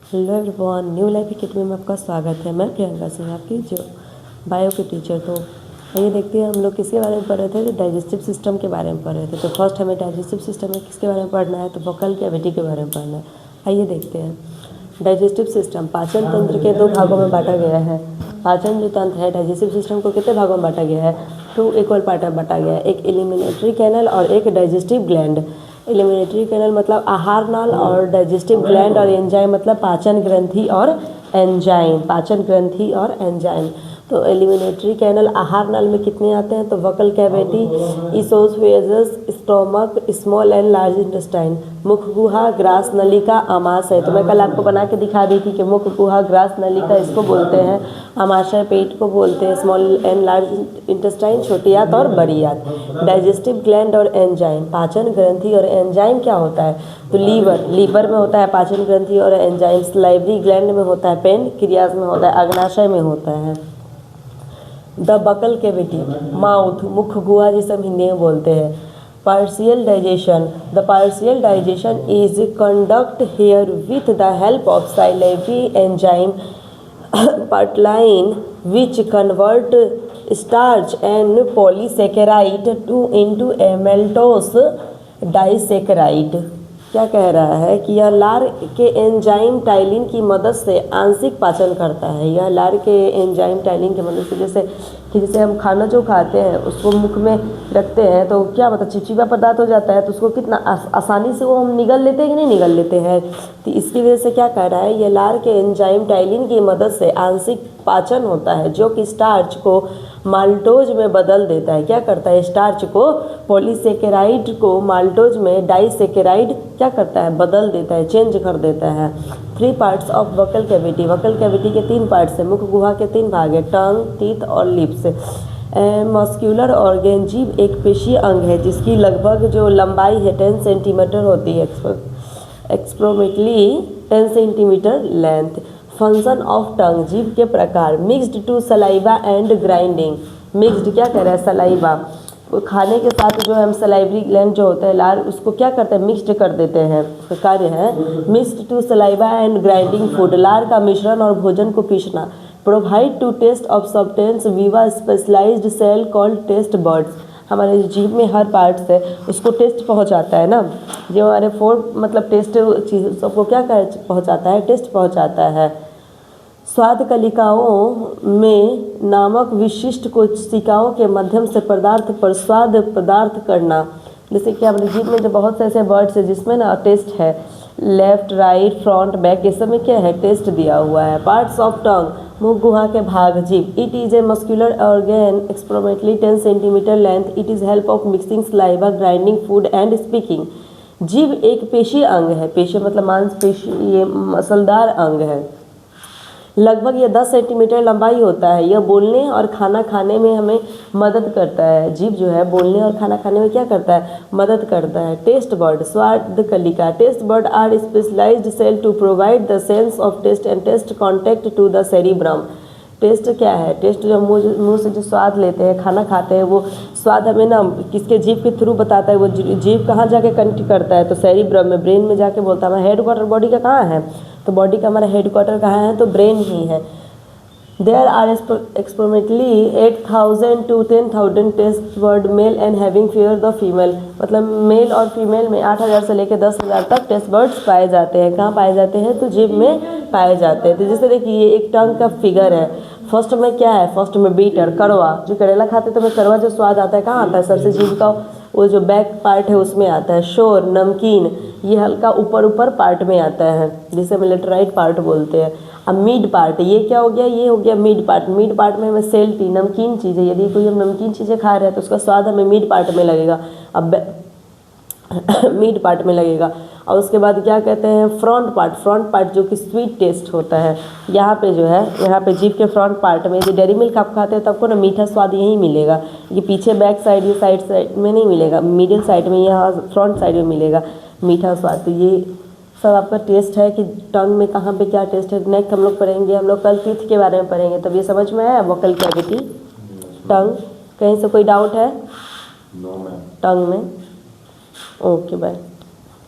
Hello everyone, new life academy में आपका स्वागत है। मैं प्रियंका सिंह, आपकी जो बायो के टीचर। तो आइए देखते हैं हम लोग किसके बारे में पढ़ रहे थे। तो डाइजेस्टिव सिस्टम के बारे में पढ़ रहे थे। तो फर्स्ट हमें डाइजेस्टिव सिस्टम में किसके बारे में पढ़ना है, तो वोकल कैविटी के बारे में पढ़ना है। आइए देखते हैं। डाइजेस्टिव सिस्टम पाचन तंत्र के दो भागों में बांटा गया है। पाचन जो तंत्र है डाइजेस्टिव सिस्टम को कितने भागों में बांटा गया है, 2 इक्वल पार्ट में बांटा गया है। एक एलिमिनेटरी कैनल और एक डाइजेस्टिव ग्लैंड। एलिमिनेटरी कैनल मतलब आहार नाल और डाइजेस्टिव ग्लैंड और एंजाइम मतलब पाचन ग्रंथि और एंजाइम। पाचन ग्रंथि और एंजाइम। तो एलिमिनेटरी कैनल आहार नाल में कितने आते हैं, तो vocal cavity, oesophagus, stomach, small and large intestine, मुख गुहा, ग्रास नलिका, आमाशय। तो मैं कल आपको बना के दिखा दी थी कि मुख गुहा, ग्रास नलिका इसको बोलते हैं, आमाशय पेट को बोलते हैं, स्मॉल एंड लार्ज इंटेस्टाइन छोटी आंत और बड़ी आंत। डाइजेस्टिव ग्लैंड और एंजाइम, पाचन ग्रंथि और एंजाइम क्या होता है, तो लीवर में होता है पाचन ग्रंथि और एंजाइम। सलाइवरी ग्लैंड में होता है, पेनक्रियाज में होता है, अग्नाशय में होता है। द बकल कैविटी, माउथ, मुख गुहा जिसे हम हिंदी में बोलते हैं। Partial digestion, the partial digestion is conduct here with the help of salivary enzyme ptyalin which convert starch and polysaccharide into maltose disaccharide. क्या कह रहा है कि यह लार के एंजाइम टाइलिन की मदद से आंशिक पाचन करता है। यह लार के एंजाइम टाइलिन की मदद से, जैसे हम खाना जो खाते हैं उसको मुख में रखते हैं तो क्या मतलब चिपचिपा पदार्थ हो जाता है, तो उसको कितना आसानी से वो हम निगल लेते हैं कि नहीं निगल लेते हैं। तो इसकी वजह से क्या कह रहा है, यह लार के एंजाइम टाइलिन की मदद से आंशिक पाचन होता है, जो कि स्टार्च को माल्टोज में बदल देता है। क्या करता है, स्टार्च को, पॉलीसेकेराइड को माल्टोज में डाइसेकेराइड क्या करता है, बदल देता है, चेंज कर देता है। 3 parts of vocal cavity, vocal cavity के 3 पार्ट्स हैं। मुख गुहा के 3 भाग है, टंग, टीथ और लिप्स। मस्क्यूलर ऑर्गेन, जीभ एक पेशीय अंग है जिसकी लगभग जो लंबाई है 10 सेंटीमीटर होती है, एक्सप्रोमेटली 10 centimetre length. Function of tongue, जीभ के प्रकार, mixed to saliva and grinding. Mixed क्या कह रहा है, सलाइवा, खाने के साथ जो हम सलाइवरी ग्लैंड जो होता है लार, उसको क्या करते हैं, मिक्स्ड कर देते हैं। उसका कार्य है mixed to saliva and grinding food, लार का मिश्रण और भोजन को पीसना। Provide to taste of substance via specialised cell called taste birds. हमारे जीभ में हर पार्ट से उसको टेस्ट पहुंचाता है ना, जो हमारे 4 मतलब टेस्ट चीज़ सबको क्या पहुंचाता है, टेस्ट पहुंचाता है। स्वाद कलिकाओं में नामक विशिष्ट कोशिकाओं के माध्यम से पदार्थ पर स्वाद पदार्थ करना। जैसे कि हमारे जीभ में जो बहुत से ऐसे वर्ड्स है जिसमें ना टेस्ट है, लेफ्ट, राइट, फ्रंट, बैक, ये सब में क्या है, टेस्ट दिया हुआ है। पार्ट्स ऑफ टंग, मुख गुहा के भाग, जीभ। It is a muscular organ एक्सप्रोमेटली 10 centimetre length. It is help of mixing saliva, grinding food and speaking. जीभ एक पेशीय अंग है, पेशीय मतलब मांसपेशी, ये मसलदार अंग है। लगभग ये 10 सेंटीमीटर लंबाई होता है। यह बोलने और खाना खाने में हमें मदद करता है। जीभ जो है बोलने और खाना खाने में क्या करता है, मदद करता है। टेस्ट बर्ड, स्वाद कलिका, taste bird are specialised cell to provide the sense of taste and taste contact to the cerebrum. Taste क्या है, टेस्ट जो मुंह से जो स्वाद लेते हैं, खाना खाते हैं, वो स्वाद हमें ना किसके जीभ के थ्रू बताता है। वो जीभ कहाँ जाके कनेक्ट करता है, तो सेरिब्रम में, ब्रेन में जाके बोलता है। हमारा हेड क्वार्टर बॉडी का कहाँ है, तो बॉडी का हमारा हेड क्वार्टर कहाँ है, तो ब्रेन ही है। देयर आर एक्सप्रोमेटली 8,000 to 10,000 taste bird male and having fair the female. मतलब मेल और फीमेल में 8,000 से लेकर 10,000 तक टेस्ट बर्ड्स पाए जाते हैं। कहाँ पाए जाते हैं, तो जीभ में पाए जाते हैं। तो जैसे देखिए ये एक टंग का फिगर है। फर्स्ट में क्या है, फर्स्ट में बीटर, कड़वा, जो करेला खाते तो में कड़वा जो स्वाद आता है कहाँ आता है, सबसे जीभ का वो जो बैक पार्ट है उसमें आता है। शोर, नमकीन, ये हल्का ऊपर पार्ट में आता है जिसे हम लेटराइट पार्ट बोलते हैं। अब मिड पार्ट, ये क्या हो गया, ये हो गया मिड पार्ट। मिड पार्ट में हमें सेल्टी, नमकीन चीज़ें, यदि कोई हम नमकीन चीज़ें खा रहे हैं तो उसका स्वाद हमें मिड पार्ट में लगेगा। अब मिड पार्ट में लगेगा। और उसके बाद क्या कहते हैं, फ्रंट पार्ट जो कि स्वीट टेस्ट होता है। यहाँ पे जो है, यहाँ पे जीभ के फ्रंट पार्ट में, यदि डेयरी मिल्क आप खाते हैं तो आपको ना मीठा स्वाद यहीं मिलेगा। ये पीछे बैक साइड, ये साइड में नहीं मिलेगा, मिडिल साइड में, यहाँ फ्रंट साइड में मिलेगा मीठा स्वाद। तो ये सब आपका टेस्ट है कि टंग में कहाँ पे क्या टेस्ट है। नेक्स्ट हम लोग पढ़ेंगे, हम लोग कल टीथ के बारे में पढ़ेंगे। तब ये समझ में आया, वोकल कैविटी, टंग। कहीं से कोई डाउट है टंग में? Okay bye.